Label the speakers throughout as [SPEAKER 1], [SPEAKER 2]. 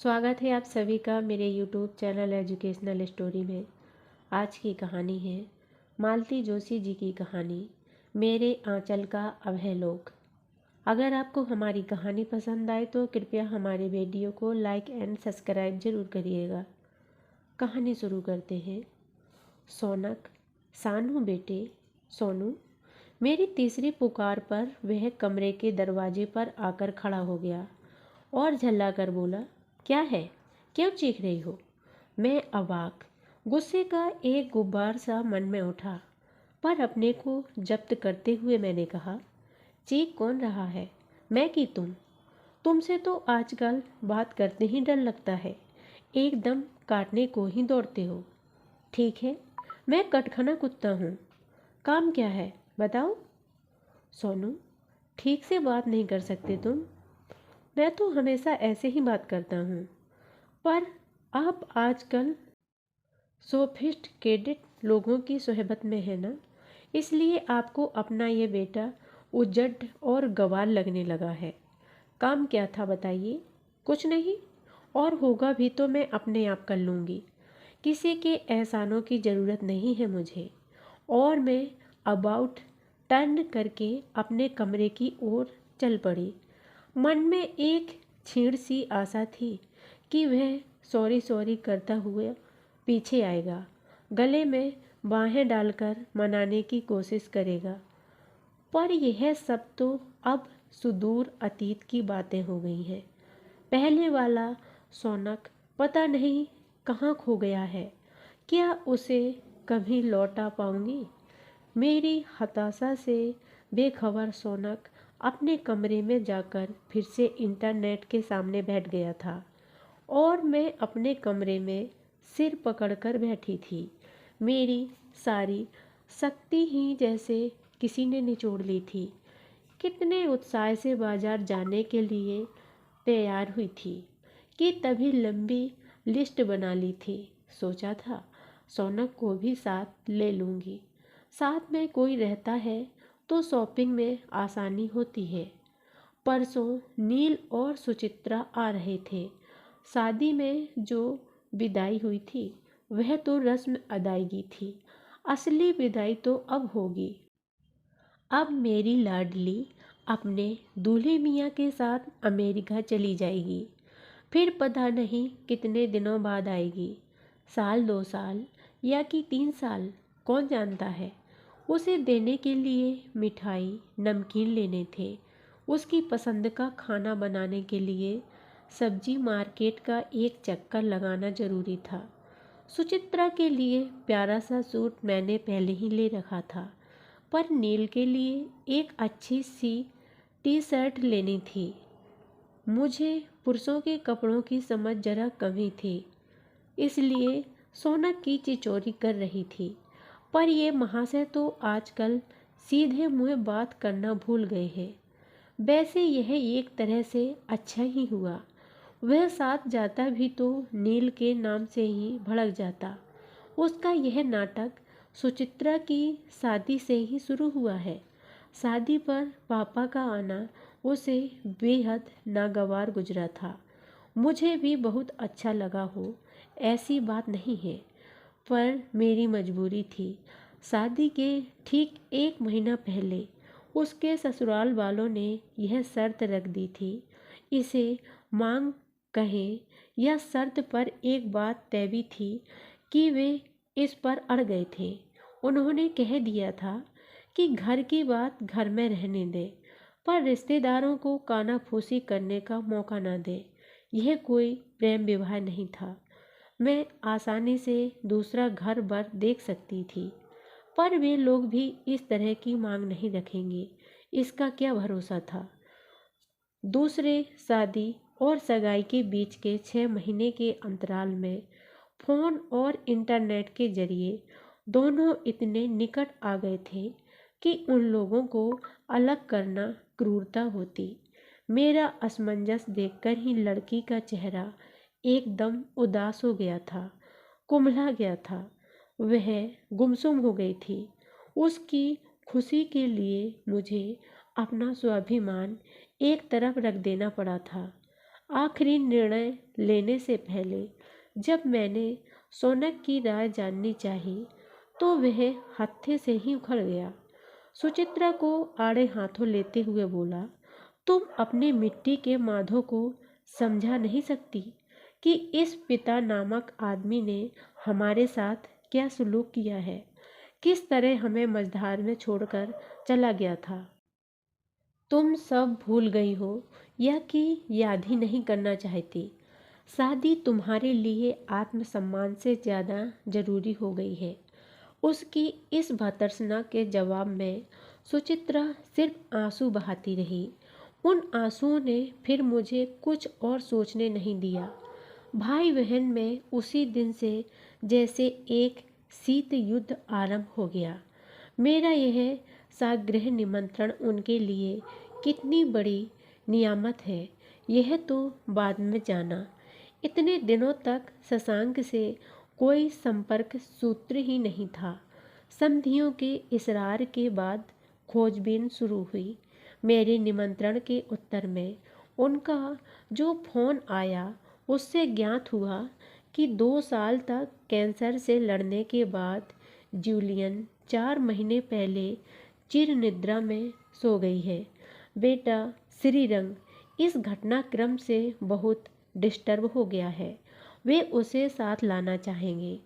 [SPEAKER 1] स्वागत है आप सभी का मेरे YouTube चैनल एजुकेशनल स्टोरी में। आज की कहानी है मालती जोशी जी की कहानी मेरे आंचल का अभयलोक। अगर आपको हमारी कहानी पसंद आए तो कृपया हमारे वीडियो को लाइक एंड सब्सक्राइब जरूर करिएगा। कहानी शुरू करते हैं। सोनक, सानू बेटे, सोनू। मेरी तीसरी पुकार पर वह कमरे के दरवाजे पर आकर खड़ा हो गया और झल्लाकर बोला, क्या है, क्यों चीख रही हो? मैं अवाक, गुस्से का एक गुब्बार सा मन में उठा, पर अपने को जब्त करते हुए मैंने कहा, चीख कौन रहा है, मैं कि तुम? तुमसे तो आजकल बात करते ही डर लगता है, एकदम काटने को ही दौड़ते हो। ठीक है, मैं कटखना कुत्ता हूँ। काम क्या है बताओ? सोनू, ठीक से बात नहीं कर सकते तुम? मैं तो हमेशा ऐसे ही बात करता हूँ, पर आप आजकल सोफिस्टिकेटेड लोगों की सोहबत में है ना, इसलिए आपको अपना ये बेटा उजड़ और गंवार लगने लगा है। काम क्या था बताइए? कुछ नहीं, और होगा भी तो मैं अपने आप कर लूँगी। किसी के एहसानों की ज़रूरत नहीं है मुझे। और मैं अबाउट टर्न करके अपने कमरे की ओर चल पड़ी। मन में एक छीण सी आशा थी कि वह सॉरी सॉरी करता हुआ पीछे आएगा, गले में बाहें डालकर मनाने की कोशिश करेगा। पर यह सब तो अब सुदूर अतीत की बातें हो गई हैं। पहले वाला सोनक पता नहीं कहाँ खो गया है। क्या उसे कभी लौटा पाऊंगी? मेरी हताशा से बेखबर सोनक अपने कमरे में जाकर फिर से इंटरनेट के सामने बैठ गया था और मैं अपने कमरे में सिर पकड़कर बैठी थी। मेरी सारी शक्ति ही जैसे किसी ने निचोड़ ली थी। कितने उत्साह से बाजार जाने के लिए तैयार हुई थी कि तभी लंबी लिस्ट बना ली थी। सोचा था सोनक को भी साथ ले लूँगी। साथ में कोई रहता है तो शॉपिंग में आसानी होती है। परसों नील और सुचित्रा आ रहे थे। शादी में जो विदाई हुई थी वह तो रस्म अदायगी थी, असली विदाई तो अब होगी। अब मेरी लाडली अपने दूल्हे मियाँ के साथ अमेरिका चली जाएगी। फिर पता नहीं कितने दिनों बाद आएगी, साल 2 साल या कि 3 साल, कौन जानता है। उसे देने के लिए मिठाई नमकीन लेने थे। उसकी पसंद का खाना बनाने के लिए सब्जी मार्केट का एक चक्कर लगाना जरूरी था। सुचित्रा के लिए प्यारा सा सूट मैंने पहले ही ले रखा था, पर नील के लिए एक अच्छी सी टी शर्ट लेनी थी। मुझे पुरुषों के कपड़ों की समझ जरा कम ही थी, इसलिए सोनक की चिचोरी कर रही थी। पर ये महाशय तो आजकल सीधे मुंह बात करना भूल गए हैं। वैसे यह एक तरह से अच्छा ही हुआ। वह साथ जाता भी तो नील के नाम से ही भड़क जाता। उसका यह नाटक सुचित्रा की शादी से ही शुरू हुआ है। शादी पर पापा का आना उसे बेहद नागवार गुजरा था। मुझे भी बहुत अच्छा लगा हो, ऐसी बात नहीं है, पर मेरी मजबूरी थी। शादी के ठीक 1 महीना पहले उसके ससुराल वालों ने यह शर्त रख दी थी। इसे मांग कहें या शर्त, पर एक बात तय भी थी कि वे इस पर अड़ गए थे। उन्होंने कह दिया था कि घर की बात घर में रहने दें, पर रिश्तेदारों को कानाफूसी करने का मौका न दें। यह कोई प्रेम विवाह नहीं था। मैं आसानी से दूसरा घर बर देख सकती थी, पर वे लोग भी इस तरह की मांग नहीं रखेंगे, इसका क्या भरोसा था। दूसरे शादी और सगाई के बीच के 6 महीने के अंतराल में फोन और इंटरनेट के जरिए दोनों इतने निकट आ गए थे कि उन लोगों को अलग करना क्रूरता होती। मेरा असमंजस देखकर ही लड़की का चेहरा एकदम उदास हो गया था, कुम्हला गया था। वह गुमसुम हो गई थी। उसकी खुशी के लिए मुझे अपना स्वाभिमान एक तरफ रख देना पड़ा था। आखिरी निर्णय लेने से पहले जब मैंने सोनक की राय जाननी चाही तो वह हत्थे से ही उखड़ गया। सुचित्रा को आड़े हाथों लेते हुए बोला, तुम अपने मिट्टी के माधो को समझा नहीं सकती कि इस पिता नामक आदमी ने हमारे साथ क्या सलूक किया है, किस तरह हमें मझधार में छोड़कर चला गया था। तुम सब भूल गई हो या कि याद ही नहीं करना चाहती। शादी तुम्हारे लिए आत्मसम्मान से ज़्यादा जरूरी हो गई है। उसकी इस भर्त्सना के जवाब में सुचित्रा सिर्फ आंसू बहाती रही। उन आंसुओं ने फिर मुझे कुछ और सोचने नहीं दिया। भाई बहन में उसी दिन से जैसे एक शीत युद्ध आरंभ हो गया। मेरा यह साग्रह निमंत्रण उनके लिए कितनी बड़ी नियामत है, यह तो बाद में जाना। इतने दिनों तक शशांक से कोई संपर्क सूत्र ही नहीं था। समधियों के इसरार के बाद खोजबीन शुरू हुई। मेरे निमंत्रण के उत्तर में उनका जो फोन आया उससे ज्ञात हुआ कि 2 साल तक कैंसर से लड़ने के बाद जूलियन 4 महीने पहले चिर निद्रा में सो गई है। बेटा श्रीरंग इस घटनाक्रम से बहुत डिस्टर्ब हो गया है। वे उसे साथ लाना चाहेंगे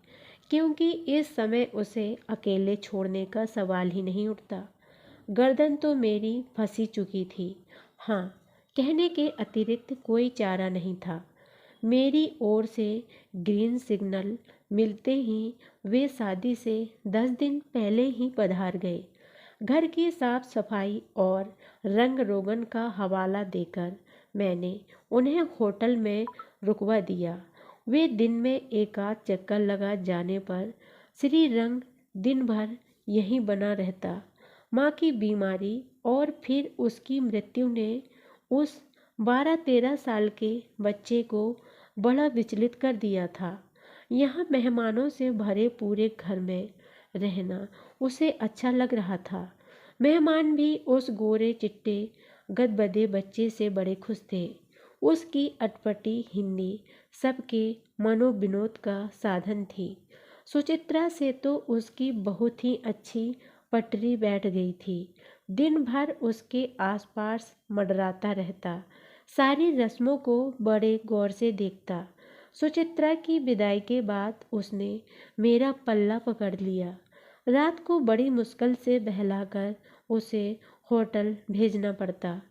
[SPEAKER 1] क्योंकि इस समय उसे अकेले छोड़ने का सवाल ही नहीं उठता। गर्दन तो मेरी फंसी चुकी थी। हाँ, कहने के अतिरिक्त कोई चारा नहीं था। मेरी ओर से ग्रीन सिग्नल मिलते ही वे शादी से 10 दिन पहले ही पधार गए। घर की साफ सफाई और रंग रोगन का हवाला देकर मैंने उन्हें होटल में रुकवा दिया। वे दिन में एक आध चक्कर लगा जाने पर श्रीरंग दिन भर यहीं बना रहता। माँ की बीमारी और फिर उसकी मृत्यु ने उस 12-13 साल के बच्चे को बड़ा विचलित कर दिया था। यहाँ मेहमानों से भरे पूरे घर में रहना उसे अच्छा लग रहा था। मेहमान भी उस गोरे चिट्टे गदबदे बच्चे से बड़े खुश थे। उसकी अटपटी हिंदी सबके मनोविनोद का साधन थी। सुचित्रा से तो उसकी बहुत ही अच्छी पटरी बैठ गई थी। दिन भर उसके आसपास मंडराता रहता, सारी रस्मों को बड़े गौर से देखता। सुचित्रा की विदाई के बाद उसने मेरा पल्ला पकड़ लिया। रात को बड़ी मुश्किल से बहलाकर उसे होटल भेजना पड़ता।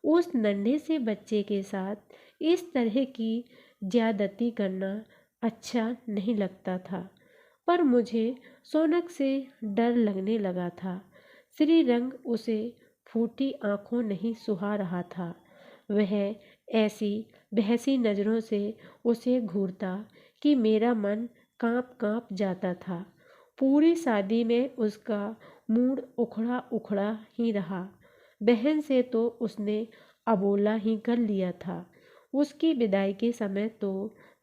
[SPEAKER 1] उस नन्हे से बच्चे के साथ इस तरह की ज्यादती करना अच्छा नहीं लगता था, पर मुझे सोनक से डर लगने लगा था। श्रीरंग उसे फूटी आंखों नहीं सुहा रहा था। वह ऐसी बहसी नज़रों से उसे घूरता कि मेरा मन कांप कांप जाता था। पूरी शादी में उसका मूड उखड़ा उखड़ा ही रहा। बहन से तो उसने अबोला ही कर लिया था। उसकी विदाई के समय तो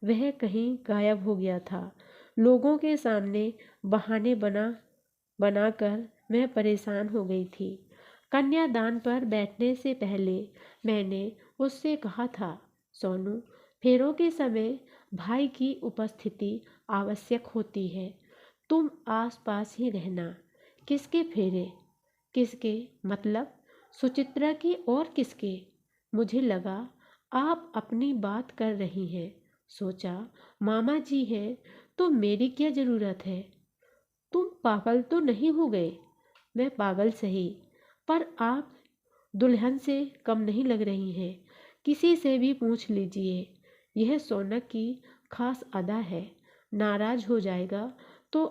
[SPEAKER 1] वह कहीं गायब हो गया था। लोगों के सामने बहाने बनाकर मैं परेशान हो गई थी। कन्यादान पर बैठने से पहले मैंने उससे कहा था, सोनू, फेरों के समय भाई की उपस्थिति आवश्यक होती है। तुम आसपास ही रहना। किसके फेरे? किसके मतलब? सुचित्रा की और किसके? मुझे लगा आप अपनी बात कर रही हैं। सोचा मामा जी हैं तो मेरी क्या ज़रूरत है? तुम पागल तो नहीं हो गए? मैं पागल सही, पर आप दुल्हन से कम नहीं लग रही हैं। किसी से भी पूछ लीजिए, यह सोनक की खास अदा है। नाराज हो जाएगा तो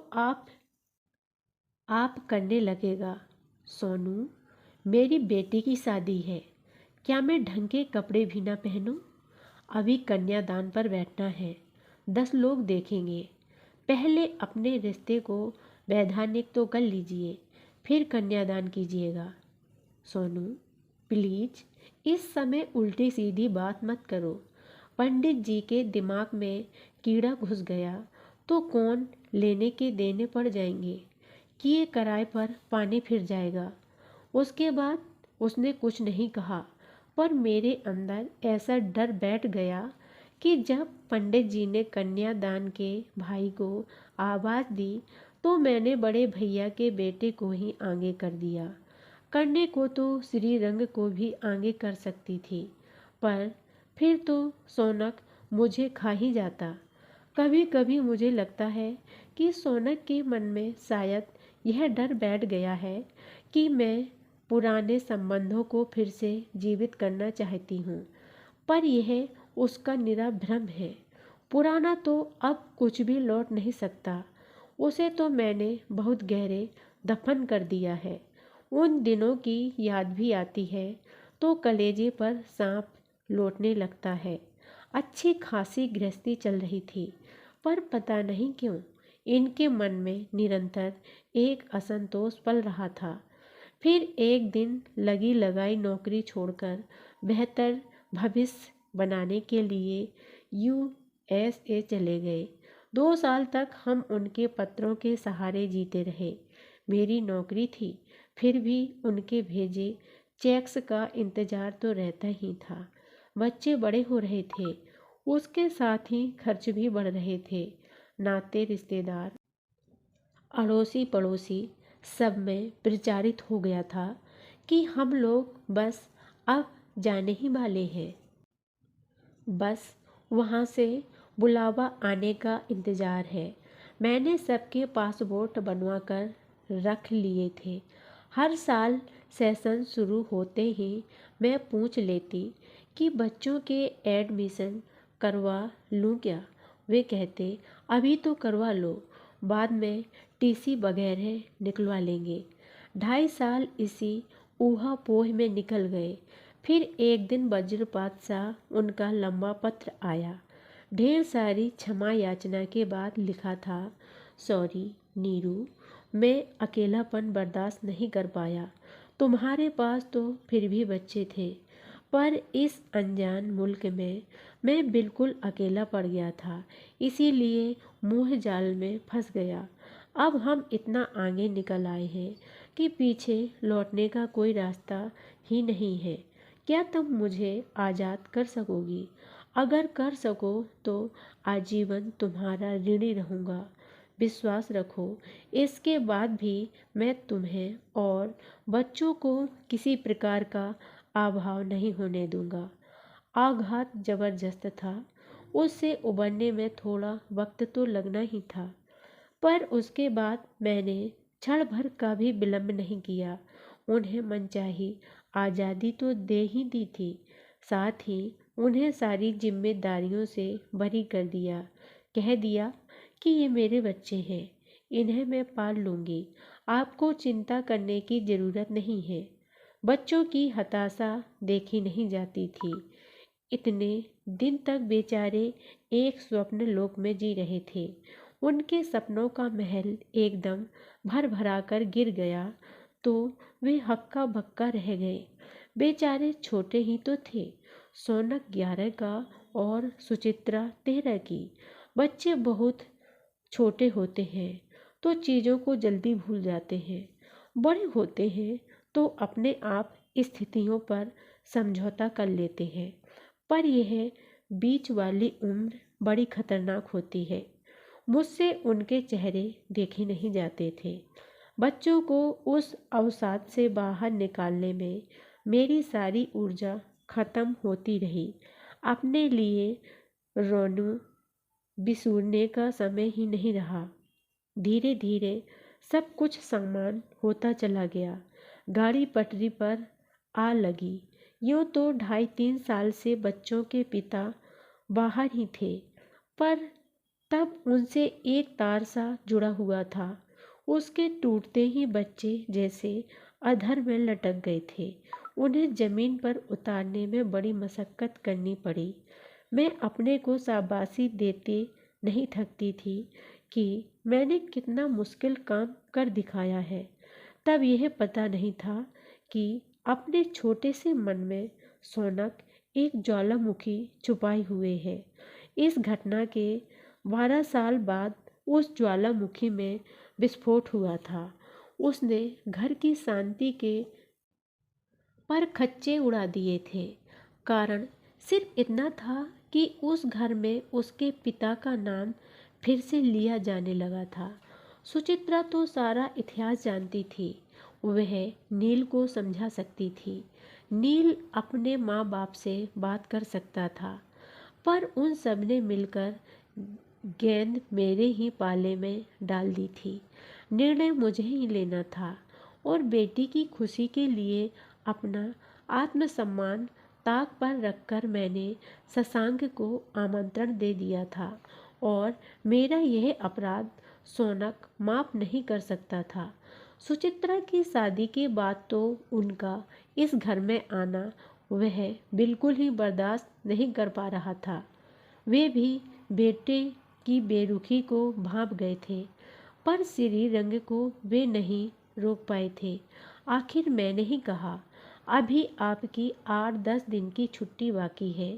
[SPEAKER 1] आप करने लगेगा। सोनू, मेरी बेटी की शादी है, क्या मैं ढंग के कपड़े भी ना पहनूं? अभी कन्यादान पर बैठना है, 10 लोग देखेंगे। पहले अपने रिश्ते को वैधानिक तो कर लीजिए, फिर कन्यादान कीजिएगा। सोनू, प्लीज इस समय उल्टी सीधी बात मत करो। पंडित जी के दिमाग में कीड़ा घुस गया तो कौन लेने के देने पड़ जाएंगे, किए कराए पर पानी फिर जाएगा। उसके बाद उसने कुछ नहीं कहा, पर मेरे अंदर ऐसा डर बैठ गया कि जब पंडित जी ने कन्यादान के भाई को आवाज़ दी तो मैंने बड़े भैया के बेटे को ही आगे कर दिया। करने को तो श्रीरंग को भी आगे कर सकती थी, पर फिर तो सोनक मुझे खा ही जाता। कभी कभी मुझे लगता है कि सोनक के मन में शायद यह डर बैठ गया है कि मैं पुराने संबंधों को फिर से जीवित करना चाहती हूँ, पर यह उसका निरा भ्रम है। पुराना तो अब कुछ भी लौट नहीं सकता, उसे तो मैंने बहुत गहरे दफन कर दिया है। उन दिनों की याद भी आती है तो कलेजे पर सांप लौटने लगता है। अच्छी खासी गृहस्थी चल रही थी, पर पता नहीं क्यों इनके मन में निरंतर एक असंतोष पल रहा था। फिर एक दिन लगी लगाई नौकरी छोड़कर बेहतर भविष्य बनाने के लिए यूएसए चले गए। 2 साल तक हम उनके पत्रों के सहारे जीते रहे। मेरी नौकरी थी, फिर भी उनके भेजे चेक्स का इंतजार तो रहता ही था। बच्चे बड़े हो रहे थे, उसके साथ ही खर्च भी बढ़ रहे थे। नाते रिश्तेदार अड़ोसी पड़ोसी सब में प्रचारित हो गया था कि हम लोग बस अब जाने ही वाले हैं। बस वहाँ से बुलावा आने का इंतज़ार है। मैंने सबके पासपोर्ट बनवा कर रख लिए थे। हर साल सेशन शुरू होते ही मैं पूछ लेती कि बच्चों के एडमिशन करवा लूँ क्या। वे कहते अभी तो करवा लो, बाद में टीसी वगैरह निकलवा लेंगे। 2.5 साल इसी ऊहा-पोह में निकल गए। फिर एक दिन वज्रपात सा उनका लंबा पत्र आया। ढेर सारी क्षमा याचना के बाद लिखा था, सॉरी नीरू, मैं अकेलापन बर्दाश्त नहीं कर पाया। तुम्हारे पास तो फिर भी बच्चे थे, पर इस अनजान मुल्क में मैं बिल्कुल अकेला पड़ गया था, इसीलिए मोह जाल में फंस गया। अब हम इतना आगे निकल आए हैं कि पीछे लौटने का कोई रास्ता ही नहीं है। क्या तुम मुझे आज़ाद कर सकोगी? अगर कर सको तो आजीवन तुम्हारा ऋणी रहूँगा। विश्वास रखो, इसके बाद भी मैं तुम्हें और बच्चों को किसी प्रकार का अभाव नहीं होने दूंगा। आघात जबरदस्त था, उससे उबरने में थोड़ा वक्त तो लगना ही था, पर उसके बाद मैंने क्षण भर का भी विलंब नहीं किया। उन्हें मनचाही आज़ादी तो दे ही दी थी, साथ ही उन्हें सारी जिम्मेदारियों से बरी कर दिया। कह दिया कि ये मेरे बच्चे हैं, इन्हें मैं पाल लूँगी, आपको चिंता करने की ज़रूरत नहीं है। बच्चों की हताशा देखी नहीं जाती थी। इतने दिन तक बेचारे एक स्वप्न लोक में जी रहे थे। उनके सपनों का महल एकदम भर भरा कर गिर गया तो वे हक्का बक्का रह गए। बेचारे छोटे ही तो थे, सोनक 11 का और सुचित्रा 13 की। बच्चे बहुत छोटे होते हैं तो चीज़ों को जल्दी भूल जाते हैं, बड़े होते हैं तो अपने आप स्थितियों पर समझौता कर लेते हैं। पर यह बीच वाली उम्र बड़ी खतरनाक होती है। मुझसे उनके चेहरे देखे नहीं जाते थे। बच्चों को उस अवसाद से बाहर निकालने में मेरी सारी ऊर्जा खत्म होती रही। अपने लिए रोने बिसूरने का समय ही नहीं रहा। धीरे धीरे सब कुछ सामान होता चला गया। गाड़ी पटरी पर आ लगी। यूँ तो 2.5-3 साल से बच्चों के पिता बाहर ही थे, पर तब उनसे एक तार सा जुड़ा हुआ था। उसके टूटते ही बच्चे जैसे अधर में लटक गए थे। उन्हें जमीन पर उतारने में बड़ी मशक्कत करनी पड़ी। मैं अपने को शाबाशी देते नहीं थकती थी कि मैंने कितना मुश्किल काम कर दिखाया है। तब यह पता नहीं था कि अपने छोटे से मन में सोनक एक ज्वालामुखी छुपाए हुए है। इस घटना के 12 साल बाद उस ज्वालामुखी में विस्फोट हुआ था। उसने घर की शांति के पर खच्चे उड़ा दिए थे। कारण सिर्फ इतना था कि उस घर में उसके पिता का नाम फिर से लिया जाने लगा था। सुचित्रा तो सारा इतिहास जानती थी। वह नील को समझा सकती थी। नील अपने माँ बाप से बात कर सकता था, पर उन सब ने मिलकर गेंद मेरे ही पाले में डाल दी थी। निर्णय मुझे ही लेना था और बेटी की खुशी के लिए अपना आत्मसम्मान ताक पर रखकर मैंने शशांक को आमंत्रण दे दिया था और मेरा यह अपराध सोनक माफ नहीं कर सकता था। सुचित्रा की शादी के बाद तो उनका इस घर में आना वह बिल्कुल ही बर्दाश्त नहीं कर पा रहा था। वे भी बेटे की बेरुखी को भांप गए थे, पर श्री रंग को वे नहीं रोक पाए थे। आखिर मैंने ही कहा, अभी आपकी 8-10 दिन की छुट्टी बाकी है,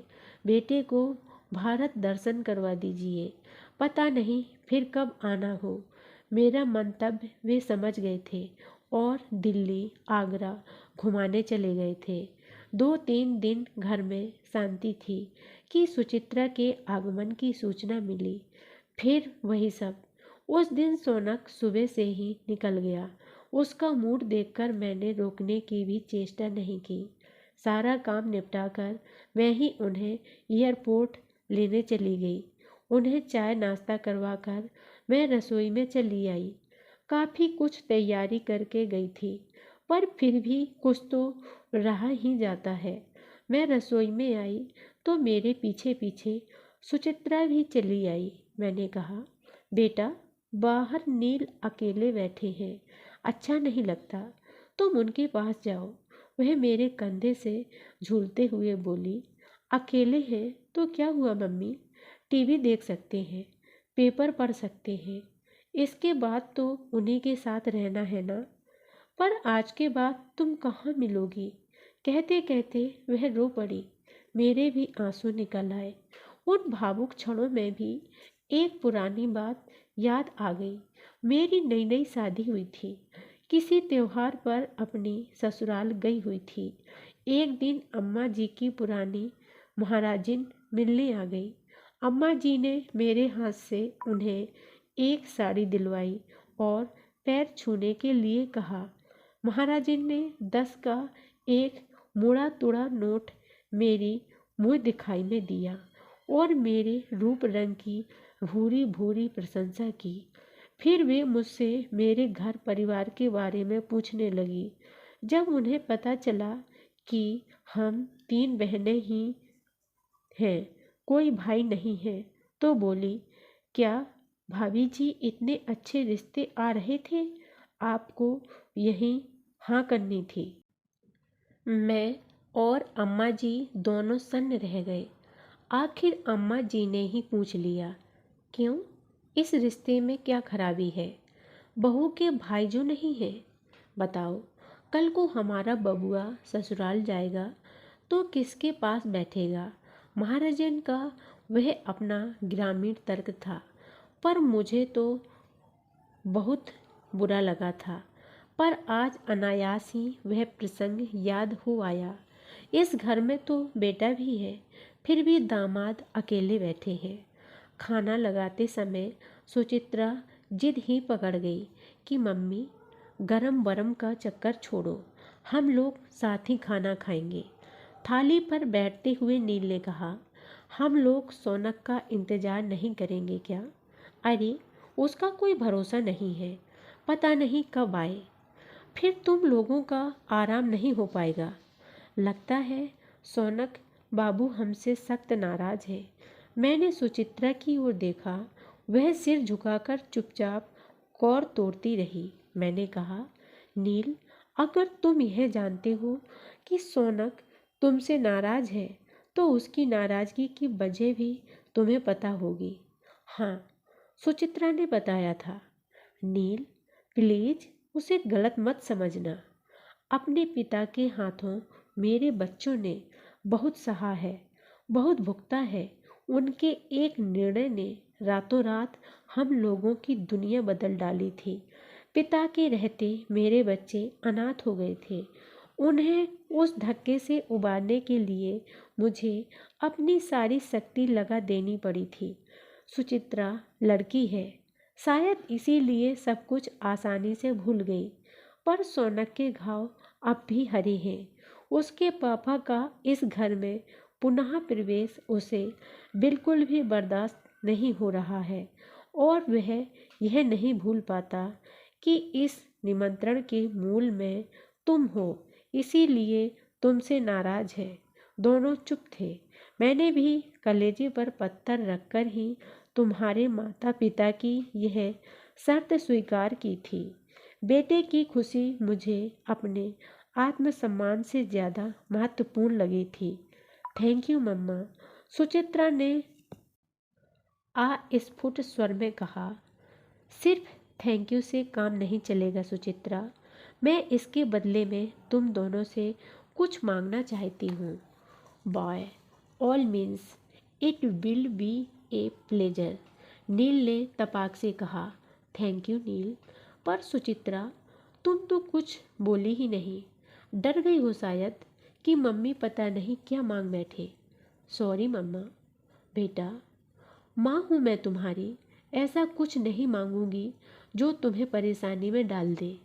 [SPEAKER 1] बेटे को भारत दर्शन करवा दीजिए। पता नहीं फिर कब आना हो। मेरा मंतव्य वे समझ गए थे और दिल्ली आगरा घुमाने चले गए थे। 2-3 दिन घर में शांति थी कि सुचित्रा के आगमन की सूचना मिली। फिर वही सब। उस दिन सोनक सुबह से ही निकल गया। उसका मूड देखकर मैंने रोकने की भी चेष्टा नहीं की। सारा काम निपटाकर मैं ही उन्हें एयरपोर्ट लेने चली गई। उन्हें चाय नाश्ता करवाकर मैं रसोई में चली आई। काफ़ी कुछ तैयारी करके गई थी, पर फिर भी कुछ तो रहा ही जाता है। मैं रसोई में आई तो मेरे पीछे पीछे सुचित्रा भी चली आई। मैंने कहा, बेटा, बाहर नील अकेले बैठे हैं, अच्छा नहीं लगता, तुम उनके पास जाओ। वह मेरे कंधे से झूलते हुए बोली, अकेले हैं तो क्या हुआ मम्मी, टीवी देख सकते हैं, पेपर पढ़ सकते हैं, इसके बाद तो उन्हीं के साथ रहना है ना। पर आज के बाद तुम कहाँ मिलोगी। कहते कहते वह रो पड़ी। मेरे भी आंसू निकल आए। उन भावुक क्षणों में भी एक पुरानी बात याद आ गई। मेरी नई नई शादी हुई थी। किसी त्योहार पर अपनी ससुराल गई हुई थी। एक दिन अम्मा जी की पुरानी महाराजिन मिलने आ गई। अम्मा जी ने मेरे हाथ से उन्हें एक साड़ी दिलवाई और पैर छूने के लिए कहा। महाराजिन ने 10 का एक मुड़ा तुड़ा नोट मेरी मुँह दिखाई में दिया और मेरे रूप रंग की भूरी भूरी प्रशंसा की। फिर वे मुझसे मेरे घर परिवार के बारे में पूछने लगी। जब उन्हें पता चला कि हम 3 बहनें ही हैं, कोई भाई नहीं है, तो बोली, क्या भाभी जी इतने अच्छे रिश्ते आ रहे थे, आपको यहीं हाँ करनी थी। मैं और अम्मा जी दोनों सन्न रह गए। आखिर अम्मा जी ने ही पूछ लिया, क्यों, इस रिश्ते में क्या खराबी है, बहू के भाई जो नहीं है। बताओ, कल को हमारा बबुआ ससुराल जाएगा तो किसके पास बैठेगा। महाराजन का वह अपना ग्रामीण तर्क था, पर मुझे तो बहुत बुरा लगा था। पर आज अनायास ही वह प्रसंग याद हो आया। इस घर में तो बेटा भी है, फिर भी दामाद अकेले बैठे हैं। खाना लगाते समय सुचित्रा जिद ही पकड़ गई कि मम्मी, गरम बरम का चक्कर छोड़ो, हम लोग साथ ही खाना खाएंगे। थाली पर बैठते हुए नील ने कहा, हम लोग सोनक का इंतजार नहीं करेंगे क्या। अरे, उसका कोई भरोसा नहीं है, पता नहीं कब आए, फिर तुम लोगों का आराम नहीं हो पाएगा। लगता है सोनक बाबू हमसे सख्त नाराज है। मैंने सुचित्रा की ओर देखा। वह सिर झुकाकर चुपचाप कौर तोड़ती रही। मैंने कहा, नील, अगर तुम यह जानते हो कि सोनक तुमसे नाराज है तो उसकी नाराजगी की वजह भी तुम्हें पता होगी। हाँ, सुचित्रा ने बताया था। नील, प्लीज उसे गलत मत समझना। अपने पिता के हाथों मेरे बच्चों ने बहुत सहा है, बहुत भुगता है। उनके एक निर्णय ने रातों रात हम लोगों की दुनिया बदल डाली थी। पिता के रहते मेरे बच्चे अनाथ हो गए थे। उन्हें उस धक्के से उबारने के लिए मुझे अपनी सारी शक्ति लगा देनी पड़ी थी। सुचित्रा लड़की है, शायद इसीलिए सब कुछ आसानी से भूल गई, पर सोनक के घाव अब भी हरे हैं। उसके पापा का इस घर में पुनः प्रवेश उसे बिल्कुल भी बर्दाश्त नहीं हो रहा है और वह यह नहीं भूल पाता कि इस निमंत्रण के मूल में तुम हो, इसीलिए तुमसे नाराज है। दोनों चुप थे। मैंने भी कलेजे पर पत्थर रखकर ही तुम्हारे माता पिता की यह शर्त स्वीकार की थी। बेटे की खुशी मुझे अपने आत्मसम्मान से ज़्यादा महत्वपूर्ण लगी थी। थैंक यू मम्मा, सुचित्रा ने अस्फुट स्वर में कहा। सिर्फ थैंक यू से काम नहीं चलेगा सुचित्रा, मैं इसके बदले में तुम दोनों से कुछ मांगना चाहती हूँ। By all means it will be a pleasure, Neel ने तपाक से कहा। Thank you Neel. पर सुचित्रा, तुम तो कुछ बोली ही नहीं। डर गई हो शायद कि मम्मी पता नहीं क्या मांग बैठे। सॉरी मम्मा। बेटा, माँ हूँ मैं तुम्हारी, ऐसा कुछ नहीं मांगूंगी जो तुम्हें परेशानी में डाल दे।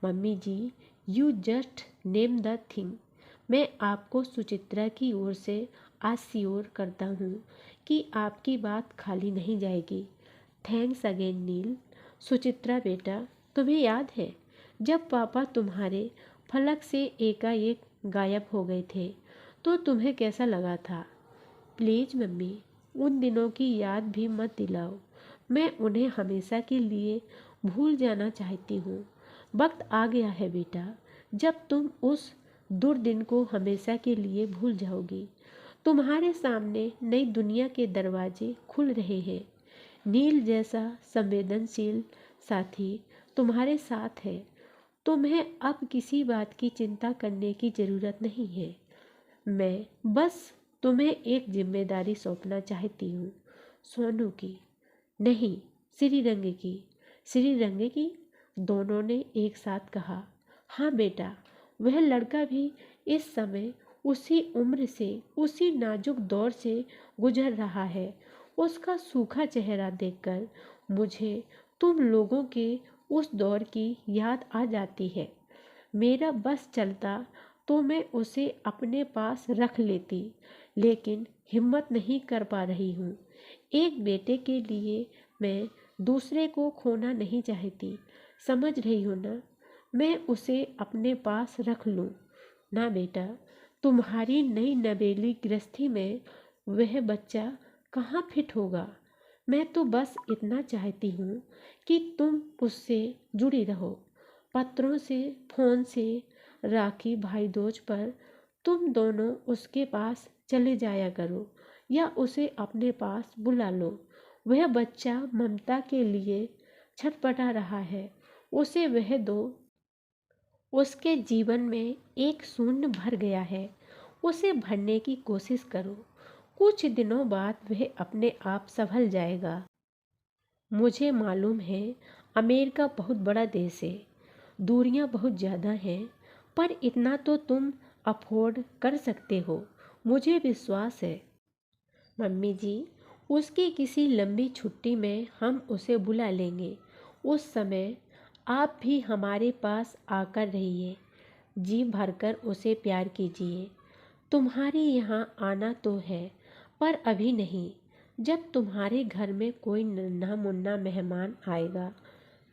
[SPEAKER 1] Mummy ji, you just name the thing. मैं आपको सुचित्रा की ओर से आश्योर करता हूँ कि आपकी बात खाली नहीं जाएगी। थैंक्स अगेन नील। सुचित्रा बेटा, तुम्हें याद है जब पापा तुम्हारे फलक से एकाएक गायब हो गए थे तो तुम्हें कैसा लगा था? प्लीज़ मम्मी, उन दिनों की याद भी मत दिलाओ। मैं उन्हें हमेशा के लिए भूल जाना चाहती हूँ। वक्त आ गया है बेटा जब तुम उस दुर्दिन को हमेशा के लिए भूल जाओगी। तुम्हारे सामने नई दुनिया के दरवाजे खुल रहे हैं। नील जैसा संवेदनशील साथी तुम्हारे साथ है। तुम्हें अब किसी बात की चिंता करने की ज़रूरत नहीं है। मैं बस तुम्हें एक जिम्मेदारी सौंपना चाहती हूँ। सोनू की नहीं, श्रीरंग की। श्रीरंग की, दोनों ने एक साथ कहा। हाँ बेटा, वह लड़का भी इस समय उसी उम्र से, उसी नाजुक दौर से गुजर रहा है। उसका सूखा चेहरा देखकर मुझे तुम लोगों के उस दौर की याद आ जाती है। मेरा बस चलता तो मैं उसे अपने पास रख लेती, लेकिन हिम्मत नहीं कर पा रही हूँ। एक बेटे के लिए मैं दूसरे को खोना नहीं चाहती, समझ रही हो ना? मैं उसे अपने पास रख लूँ ना बेटा? तुम्हारी नई नवेली गृहस्थी में वह बच्चा कहाँ फिट होगा? मैं तो बस इतना चाहती हूँ कि तुम उससे जुड़ी रहो। पत्रों से, फोन से, राखी भाई दूज पर तुम दोनों उसके पास चले जाया करो या उसे अपने पास बुला लो। वह बच्चा ममता के लिए छटपटा रहा है, उसे वह दो। उसके जीवन में एक शून्य भर गया है, उसे भरने की कोशिश करो। कुछ दिनों बाद वह अपने आप संभल जाएगा। मुझे मालूम है अमेरिका बहुत बड़ा देश है, दूरियां बहुत ज़्यादा हैं, पर इतना तो तुम अफोर्ड कर सकते हो, मुझे विश्वास है। मम्मी जी, उसकी किसी लंबी छुट्टी में हम उसे बुला लेंगे। उस समय आप भी हमारे पास आकर रहिए, जी भरकर उसे प्यार कीजिए। तुम्हारे यहाँ आना तो है, पर अभी नहीं। जब तुम्हारे घर में कोई नन्हा मुन्ना मेहमान आएगा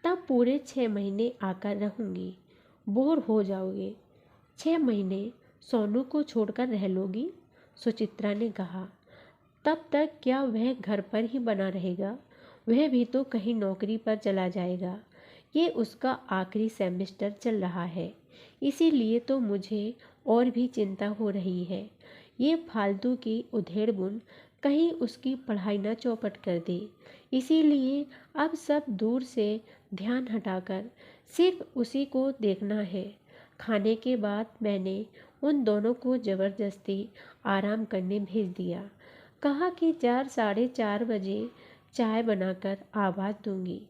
[SPEAKER 1] तब पूरे 6 महीने आकर रहूँगी। बोर हो जाओगे। 6 महीने सोनू को छोड़कर रह लोगी? सुचित्रा ने कहा। तब तक क्या वह घर पर ही बना रहेगा? वह भी तो कहीं नौकरी पर चला जाएगा। ये उसका आखिरी सेमेस्टर चल रहा है, इसीलिए तो मुझे और भी चिंता हो रही है। ये फालतू की उधेड़-बुन कहीं उसकी पढ़ाई न चौपट कर दे। इसीलिए अब सब दूर से ध्यान हटाकर सिर्फ उसी को देखना है। खाने के बाद मैंने उन दोनों को ज़बरदस्ती आराम करने भेज दिया। कहा कि 4 साढ़े 4 बजे चाय बनाकर आवाज़ दूंगी।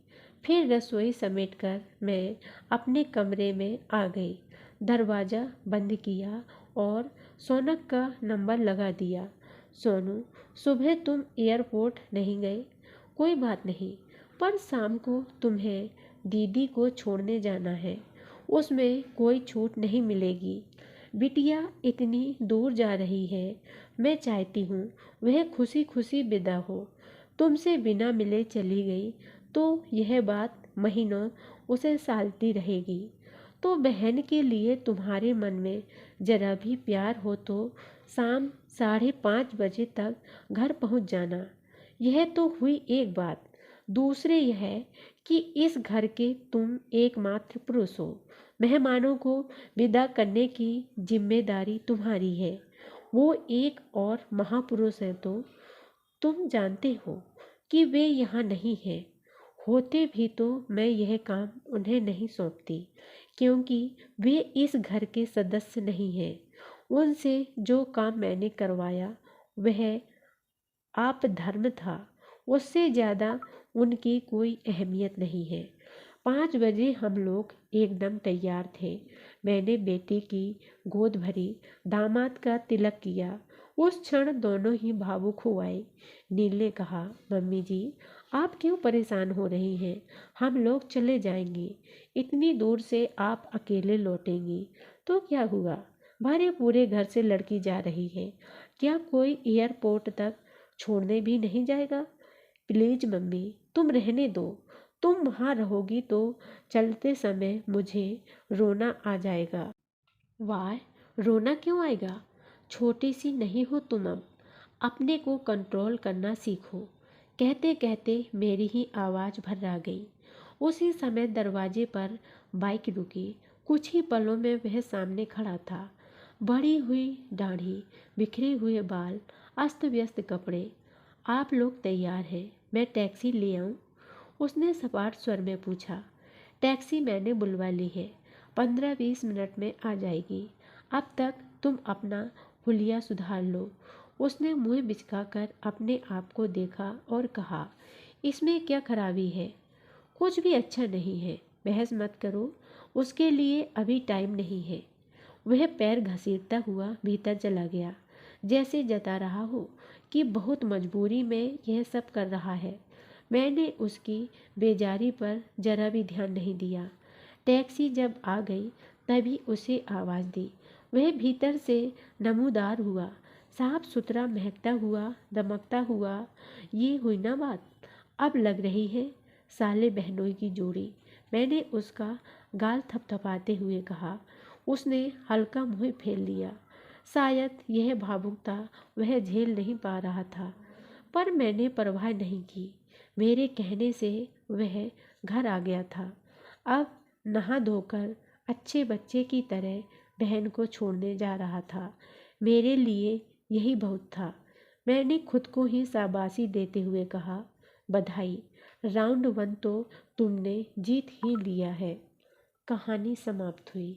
[SPEAKER 1] फिर रसोई समेटकर मैं अपने कमरे में आ गई, दरवाज़ा बंद किया और सोनक का नंबर लगा दिया। सोनू, सुबह तुम एयरपोर्ट नहीं गए? कोई बात नहीं, पर शाम को तुम्हें दीदी को छोड़ने जाना है, उसमें कोई छूट नहीं मिलेगी। बिटिया इतनी दूर जा रही है, मैं चाहती हूँ वह खुशी खुशी विदा हो। तुमसे बिना मिले चली गई तो यह बात महीनों उसे सालती रहेगी। तो बहन के लिए तुम्हारे मन में जरा भी प्यार हो तो शाम 5:30 बजे तक घर पहुंच जाना। यह तो हुई एक बात। दूसरे यह कि इस घर के तुम एकमात्र पुरुष हो। मेहमानों को विदा करने की जिम्मेदारी तुम्हारी है। वो एक और महापुरुष हैं तो तुम जानते हो कि वे यहाँ नहीं हैं। होते भी तो मैं यह काम उन्हें नहीं सौंपती, क्योंकि वे इस घर के सदस्य नहीं हैं। उनसे जो काम मैंने करवाया वह आप धर्म था, उससे ज़्यादा उनकी कोई अहमियत नहीं है। 5 बजे हम लोग एकदम तैयार थे। मैंने बेटे की गोद भरी, दामाद का तिलक किया। उस क्षण दोनों ही भावुक हो आए। नील ने कहा, मम्मी जी, आप क्यों परेशान हो रही हैं? हम लोग चले जाएंगे। इतनी दूर से आप अकेले लौटेंगी तो क्या हुआ? भरे पूरे घर से लड़की जा रही है, क्या कोई एयरपोर्ट तक छोड़ने भी नहीं जाएगा? प्लीज मम्मी, तुम रहने दो। तुम वहाँ रहोगी तो चलते समय मुझे रोना आ जाएगा। वाह, रोना क्यों आएगा? छोटी सी नहीं हो तुम अब, अपने को कंट्रोल करना सीखो। कहते कहते मेरी ही आवाज़ भर्रा गई। उसी समय दरवाजे पर बाइक रुकी। कुछ ही पलों में वह सामने खड़ा था। बढ़ी हुई दाढ़ी, बिखरे हुए बाल, अस्त व्यस्त कपड़े। आप लोग तैयार हैं? मैं टैक्सी ले आऊं? उसने सपाट स्वर में पूछा। टैक्सी मैंने बुलवा ली है, 15-20 मिनट में आ जाएगी। अब तक तुम अपना हुलिया सुधार लो। उसने मुँह बिचकाकर अपने आप को देखा और कहा, इसमें क्या खराबी है? कुछ भी अच्छा नहीं है, बहस मत करो। उसके लिए अभी टाइम नहीं है। वह पैर घसीटता हुआ भीतर चला गया, जैसे जता रहा हो कि बहुत मजबूरी में यह सब कर रहा है। मैंने उसकी बेजारी पर जरा भी ध्यान नहीं दिया। टैक्सी जब आ गई तभी उसे आवाज़ दी। वह भीतर से नमूदार हुआ, साफ सुथरा, महकता हुआ, दमकता हुआ। ये हुई ना बात। अब लग रही है साले बहनोई की जोड़ी। मैंने उसका गाल थपथपाते हुए कहा। उसने हल्का मुँह फेर लिया। शायद यह भावुकता वह झेल नहीं पा रहा था, पर मैंने परवाह नहीं की। मेरे कहने से वह घर आ गया था। अब नहा धोकर अच्छे बच्चे की तरह बहन को छोड़ने जा रहा था। मेरे लिए यही बहुत था। मैंने खुद को ही शाबाशी देते हुए कहा, बधाई, राउंड 1 तो तुमने जीत ही लिया है। कहानी समाप्त हुई।